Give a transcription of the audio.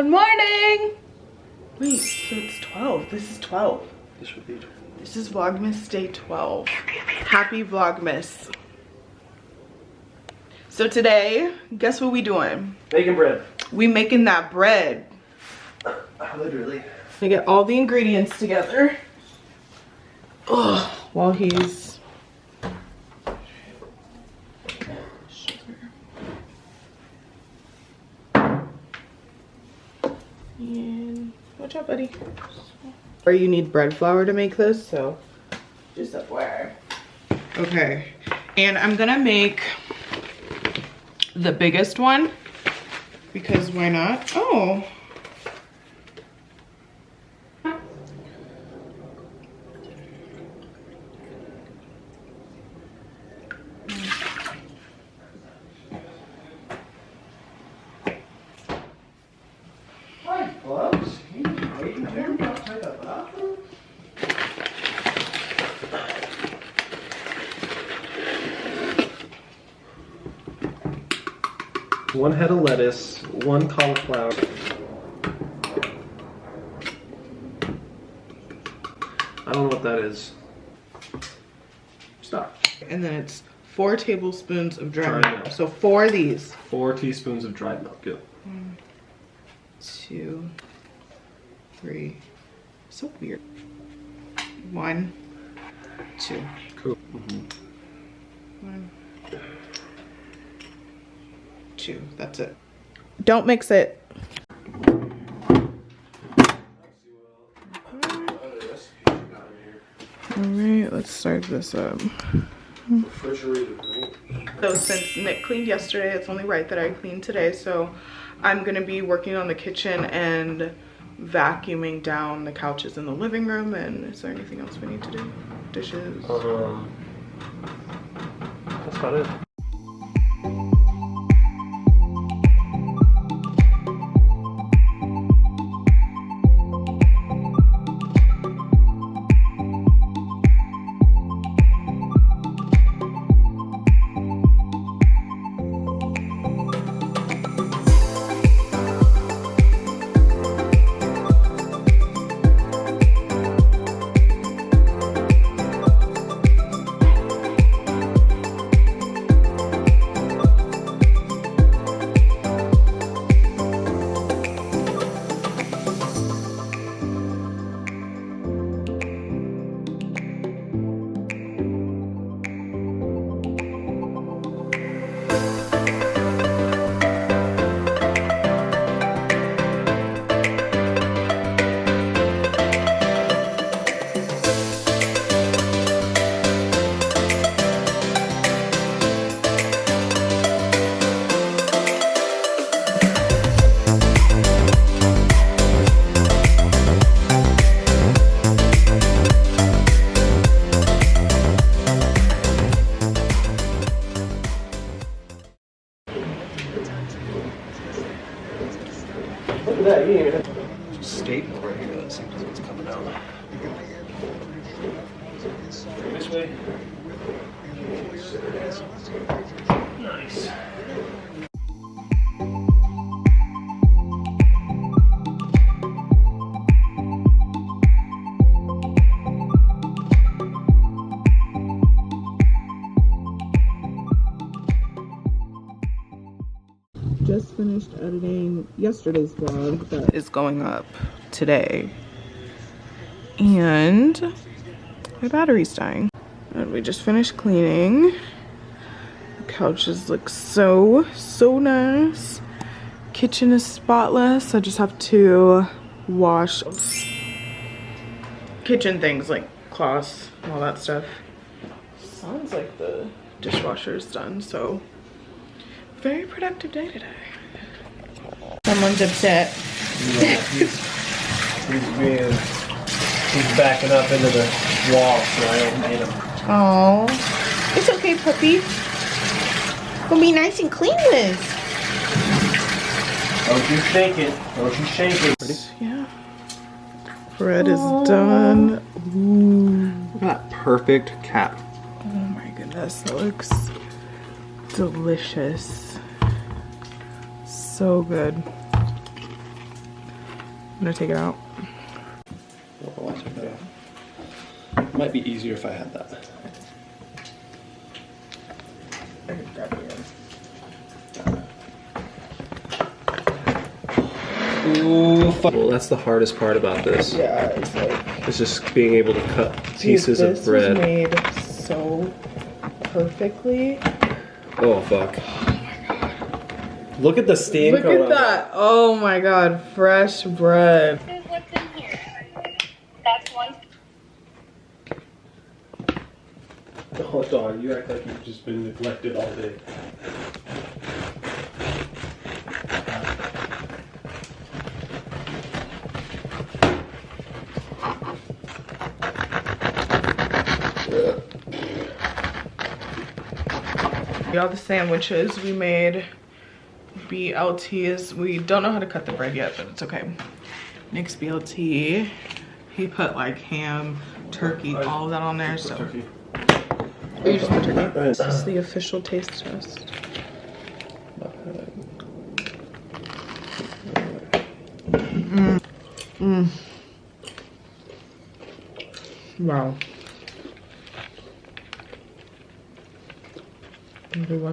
Good morning. Wait, so it's 12. This is 12. This should be 12. This is Vlogmas day 12. Happy Vlogmas. So today, guess what we doing? Making bread. We making that bread. Literally. I get all the ingredients together. Ugh, while he's and watch out, buddy. Or you need bread flour to make this, so just FYI. Okay, and I'm gonna make the biggest one because why not? Oh. One head of lettuce, one cauliflower. I don't know what that is. Stop. And then it's 4 tablespoons of dry milk. So 4 of these. 4 teaspoons of dried milk. Good. 1, 2, 3. So weird. 1, 2. Cool. 1, 2. That's it. Don't mix it. Alright, let's start this up. So since Nick cleaned yesterday, it's only right that I clean today. So I'm gonna be working on the kitchen and vacuuming down the couches in the living room. And is there anything else we need to do? Dishes? That's about it. Look at that, you didn't even have a staple right here. Let's see what's coming out. This way. Nice. Just finished editing yesterday's vlog that is going up today, and my battery's dying. And we just finished cleaning. The couches look so nice. Kitchen is spotless. I just have to wash kitchen things like cloths and all that stuff. Sounds like the dishwasher is done, so very productive day today. Someone's upset. Yeah, he's backing up into the wall, so I don't hate him. Oh, it's okay, puppy. Gonna be nice and clean this. Don't you shake it. Don't you shake it. Ready? Yeah. Bread is done. Ooh. Look at that perfect cap. Oh my goodness, that looks delicious. So good. gonna take it out. Oh, I'll take that out. It might be easier if I had that. I can grab it. Ooh, fuck. Well, that's the hardest part about this. Yeah, it's like, It's just being able to cut pieces of bread. This was made so perfectly. Oh, fuck. Look at the steam. Look at that. Oh my god, fresh bread. This is what's in here. That's one. Oh, dog, you act like you've just been neglected all day. All the sandwiches we made, BLTs. We don't know how to cut the bread yet, but it's okay. Nick's BLT. He put like ham, turkey, all of that on there. So Turkey. Oh, you just put turkey. This is the official taste test. Wow. Everyone.